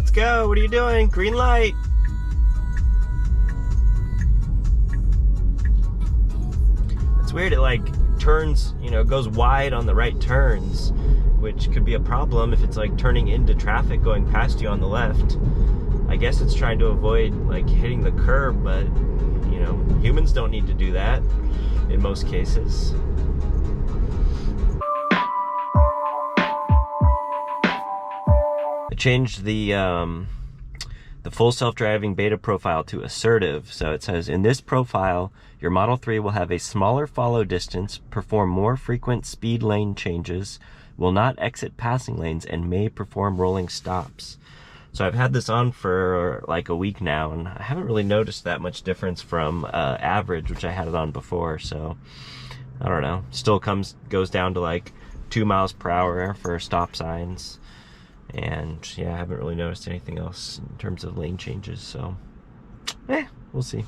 Let's go. What are you doing? Green light. It's weird. It like turns, you know, goes wide on the right turns, which could be a problem if it's like turning into traffic going past you on the left. I guess it's trying to avoid like hitting the curb, but you know, humans don't need to do that in most cases. I changed the full self-driving beta profile to assertive. So it says, in this profile, your Model 3 will have a smaller follow distance, perform more frequent speed lane changes, will not exit passing lanes, and may perform rolling stops. So I've had this on for like a week now, and I haven't really noticed that much difference from average, which I had it on before. So I don't know. Still goes down to like 2 miles per hour for stop signs. And yeah, I haven't really noticed anything else in terms of lane changes, so we'll see.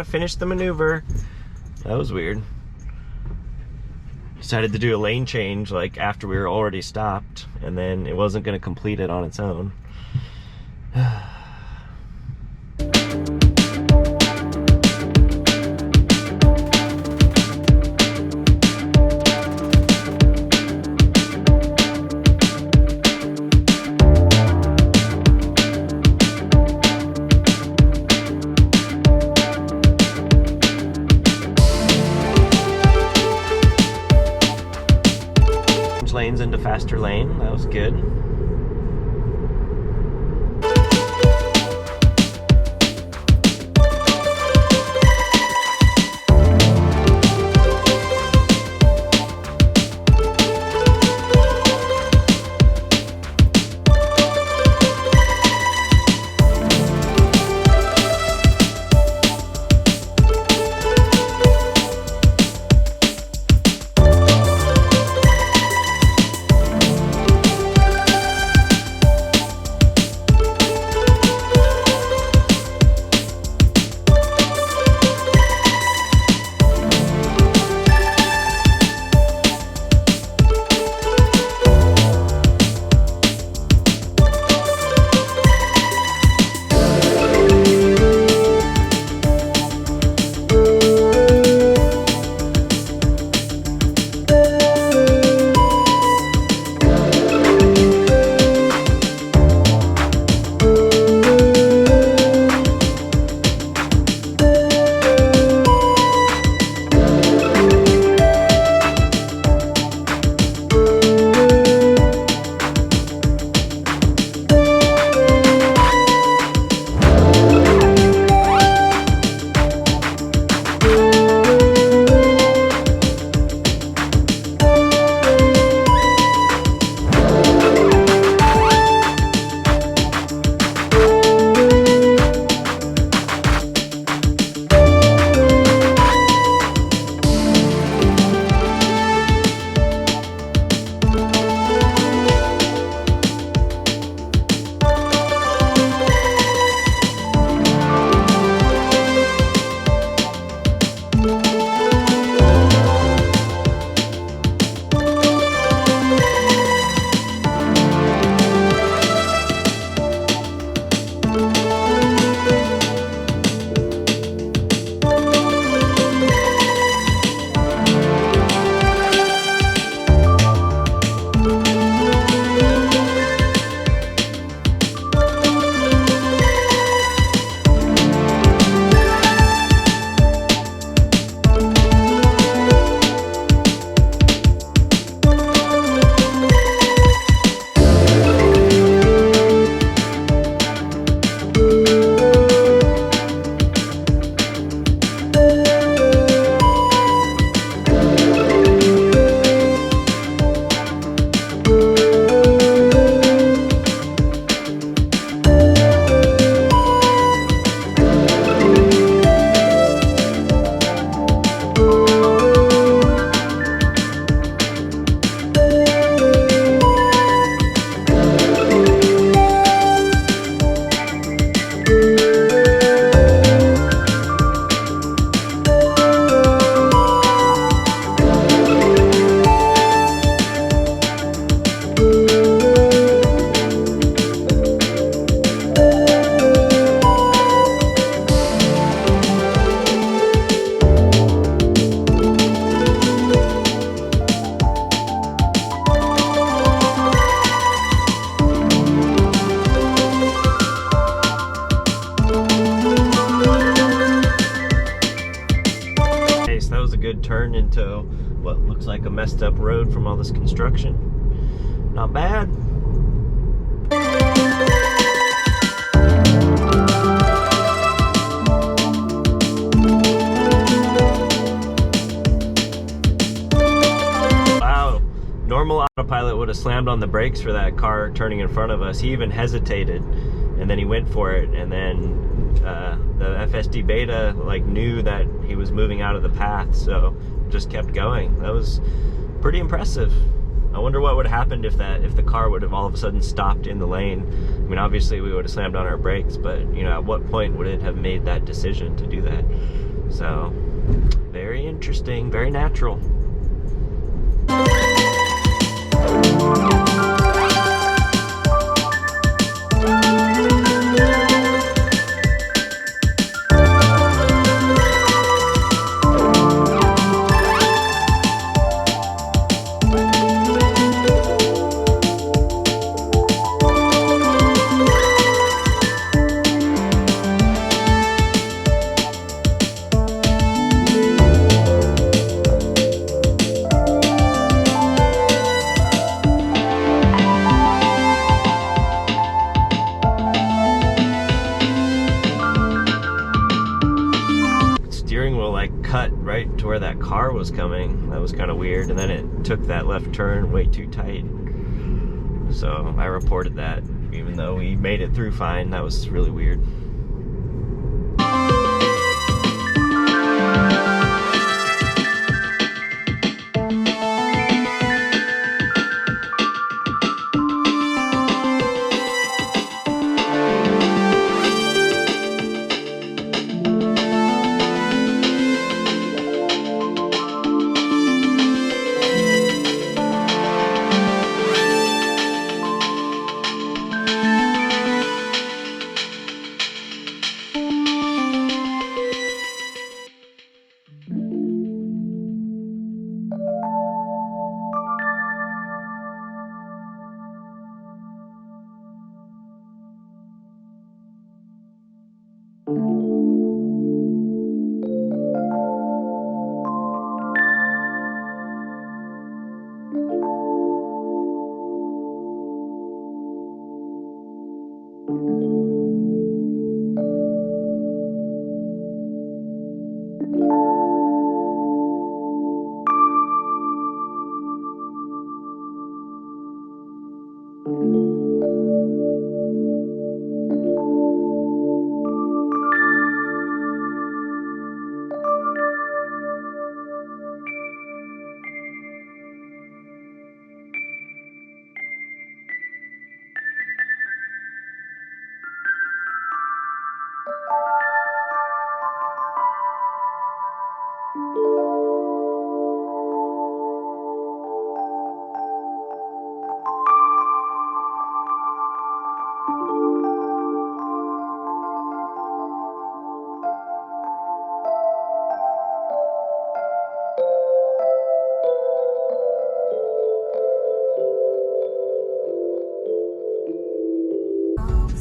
Finished the maneuver. That was weird. Decided to do a lane change like after we were already stopped, and then it wasn't going to complete it on its own. Lanes into faster lane. That was good. good turn into what looks like a messed up road from all this construction. Not bad. Wow, normal autopilot would have slammed on the brakes for that car turning in front of us. He even hesitated, and then he went for it, and then the FSD Beta knew that he was moving out of the path, so just kept going. That was pretty impressive. I wonder what would have happened if the car would have all of a sudden stopped in the lane. I mean, obviously we would have slammed on our brakes, but at what point would it have made that decision to do that? So, very interesting, very natural. Cut right to where that car was coming. That was kind of weird, and then it took that left turn way too tight. So I reported that, even though we made it through fine. That was really weird.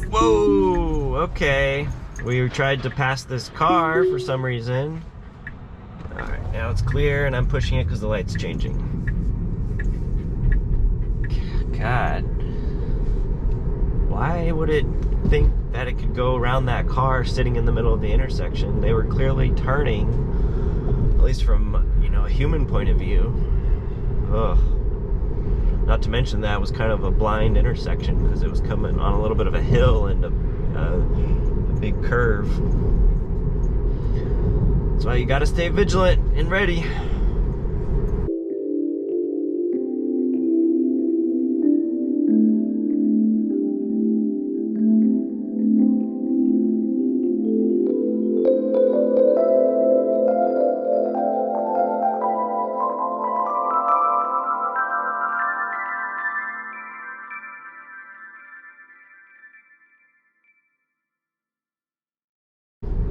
Whoa, okay. We tried to pass this car for some reason. Alright, now it's clear, and I'm pushing it because the light's changing. God. Why would it think that it could go around that car sitting in the middle of the intersection? They were clearly turning, at least from, a human point of view. Ugh. Not to mention that was kind of a blind intersection because it was coming on a little bit of a hill and a big curve. That's why you gotta stay vigilant and ready.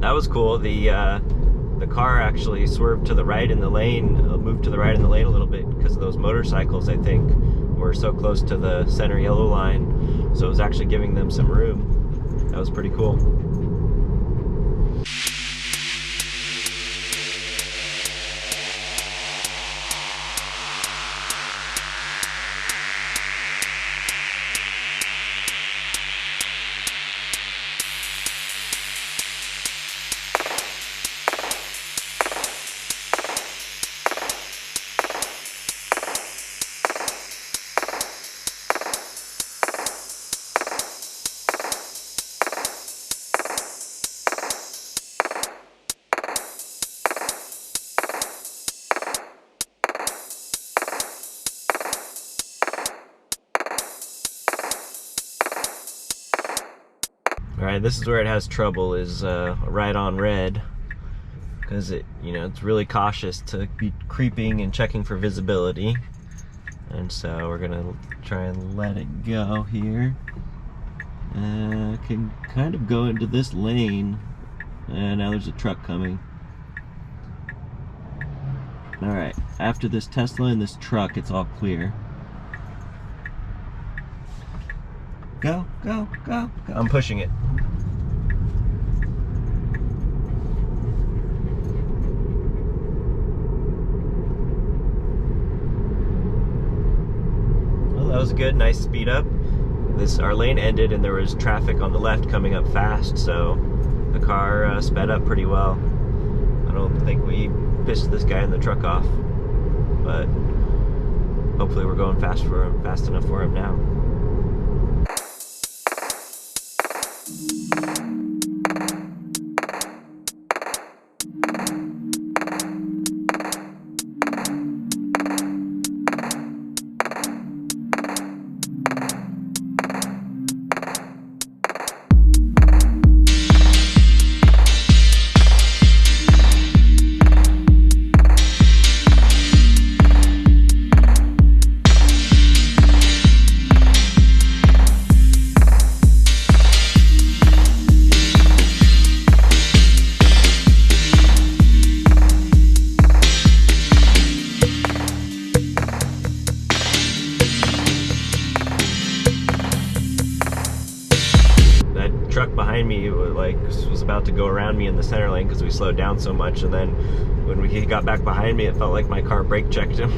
That was cool. The car actually swerved to the right in the lane, moved to the right in the lane a little bit because of those motorcycles, I think, were so close to the center yellow line. So it was actually giving them some room. That was pretty cool. Alright, this is where it has trouble, is right on red, because it's really cautious to be creeping and checking for visibility. And so we're gonna try and let it go here. Can kind of go into this lane, and now there's a truck coming. Alright, after this Tesla and this truck, it's all clear. Go, go, go, go. I'm pushing it. Well, that was good. Nice speed up. Our lane ended and there was traffic on the left coming up fast, so the car sped up pretty well. I don't think we pissed this guy in the truck off, but hopefully we're going fast enough for him now. Truck behind me was about to go around me in the center lane because we slowed down so much, and then when he got back behind me, it felt like my car brake checked him.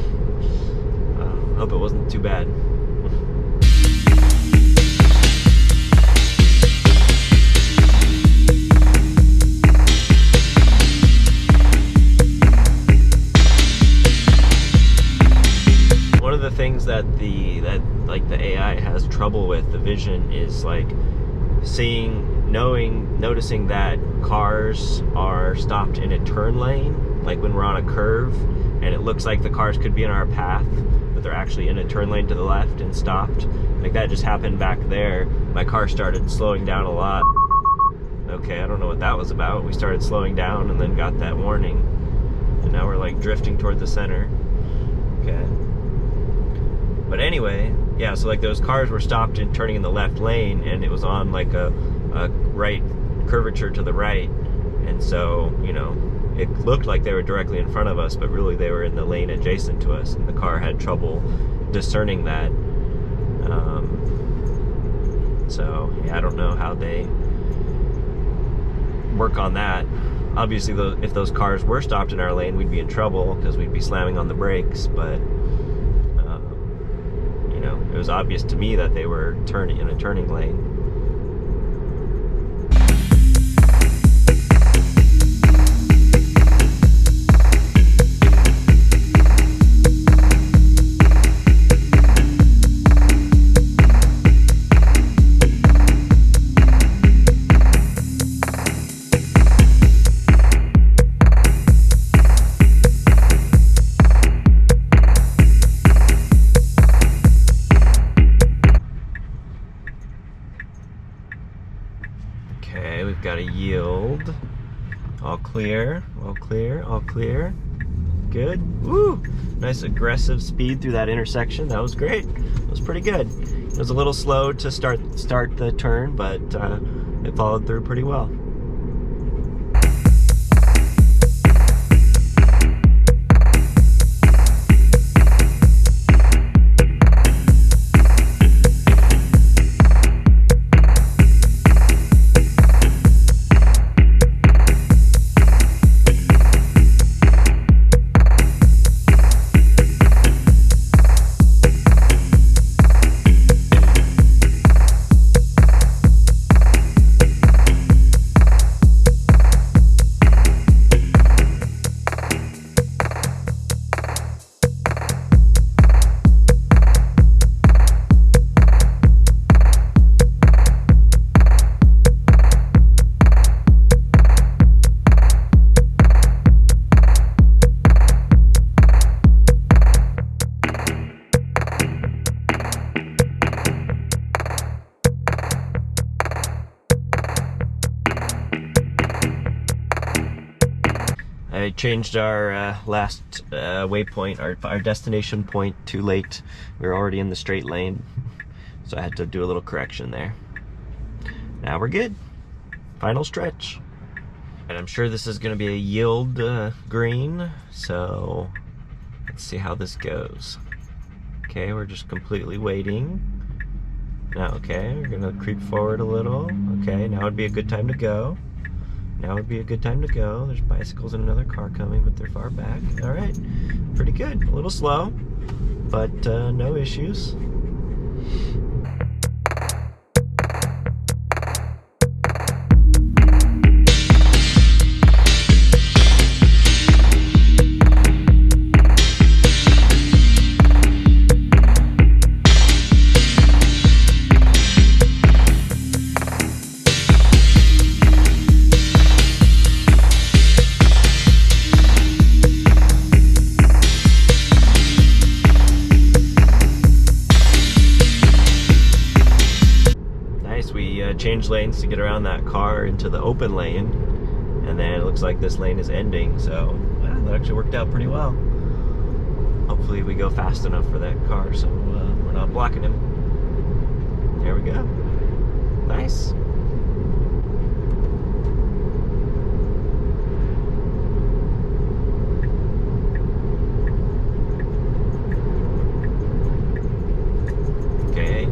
Hope it wasn't too bad. One of the things that the AI has trouble with, the vision, is noticing that cars are stopped in a turn lane, like when we're on a curve, and it looks like the cars could be in our path, but they're actually in a turn lane to the left and stopped. Like that just happened back there. My car started slowing down a lot. Okay, I don't know what that was about. We started slowing down and then got that warning, and now we're drifting toward the center. Okay. But anyway, yeah, so those cars were stopped and turning in the left lane, and it was on a right curvature to the right, and so it looked like they were directly in front of us, but really they were in the lane adjacent to us, and the car had trouble discerning that. So yeah, I don't know how they work on that. Obviously, if those cars were stopped in our lane, we'd be in trouble because we'd be slamming on the brakes, but it was obvious to me that they were in a turning lane. Okay, we've got a yield. All clear, all clear, all clear. Good. Woo! Nice aggressive speed through that intersection. That was great. It was pretty good. It was a little slow to start the turn, but it followed through pretty well. I changed our last waypoint, our destination point, too late. We were already in the straight lane, so I had to do a little correction there. Now we're good. Final stretch. And I'm sure this is going to be a yield green, so let's see how this goes. Okay, we're just completely waiting. Now, okay, we're going to creep forward a little. Okay, now would be a good time to go. Now would be a good time to go. There's bicycles and another car coming, but they're far back. All right, pretty good. A little slow, but no issues. Change lanes to get around that car into the open lane, and then it looks like this lane is ending, so well, that actually worked out pretty well. Hopefully we go fast enough for that car so we're not blocking him. There we go. Nice. Okay.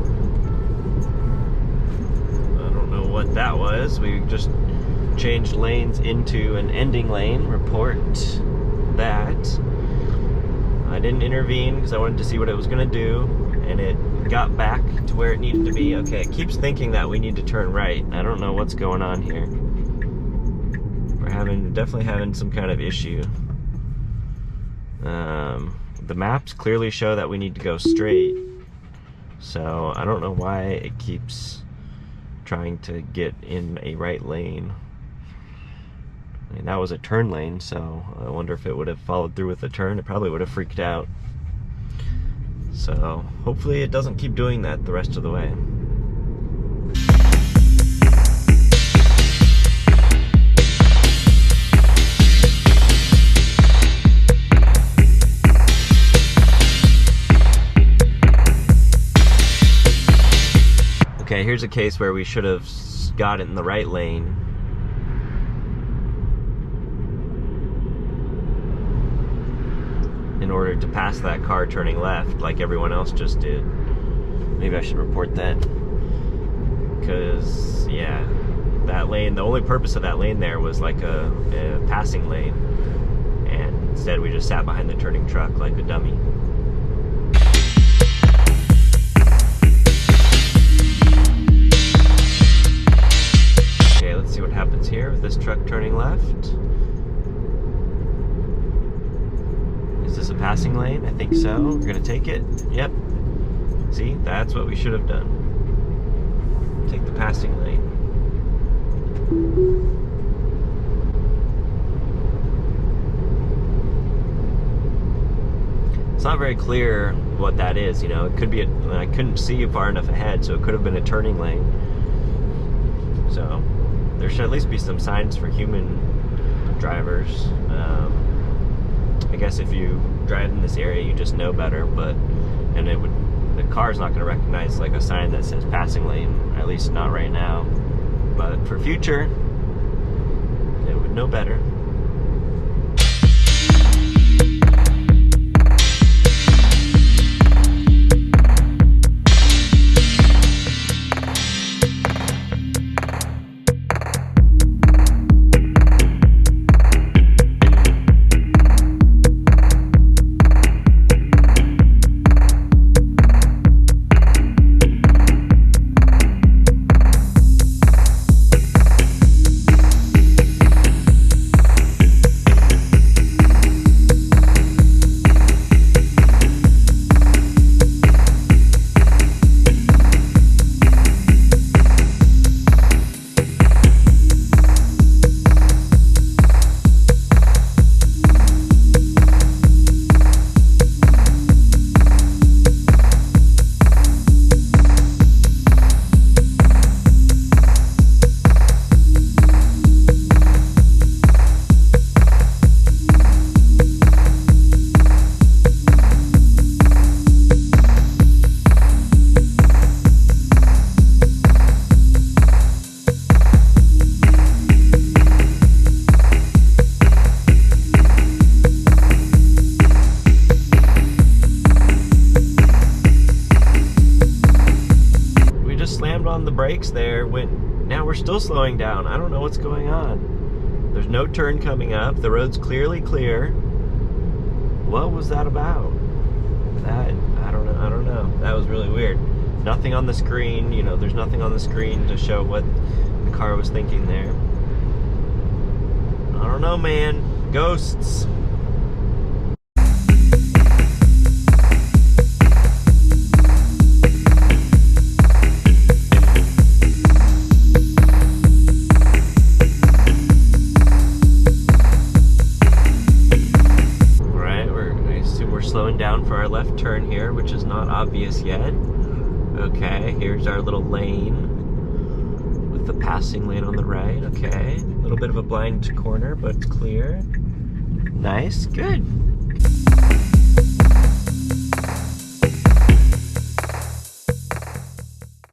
That was, we just changed lanes into an ending lane. Report that. I didn't intervene because I wanted to see what it was going to do, and it got back to where it needed to be. Okay, it keeps thinking that we need to turn right. I don't know what's going on here. We're definitely having some kind of issue. The maps clearly show that we need to go straight, so I don't know why it keeps trying to get in a right lane. I mean, that was a turn lane, so I wonder if it would have followed through with the turn. It probably would have freaked out. So hopefully it doesn't keep doing that the rest of the way. Okay, here's a case where we should have got it in the right lane. In order to pass that car turning left like everyone else just did. Maybe I should report that. Because, yeah, that lane, the only purpose of that lane there was like a passing lane. And instead we just sat behind the turning truck like a dummy. See what happens here with this truck turning left. Is this a passing lane? I think so. We're gonna take it. Yep. See, that's what we should have done. Take the passing lane. It's not very clear what that is, you know. It could be I couldn't see far enough ahead, so it could have been a turning lane. So there should at least be some signs for human drivers. I guess if you drive in this area, you just know better. And the car's not going to recognize like a sign that says passing lane, at least not right now. But for future, it would know better. there, now we're still slowing down. I don't know what's going on. There's no turn coming up. The road's clearly clear. What was that about? I don't know. That was really weird. Nothing on the screen, you know, there's nothing on the screen to show what the car was thinking there. I don't know, man. Ghosts. Slowing down for our left turn here, which is not obvious yet. Okay, here's our little lane with the passing lane on the right. Okay, a little bit of a blind corner, but clear. Nice, good.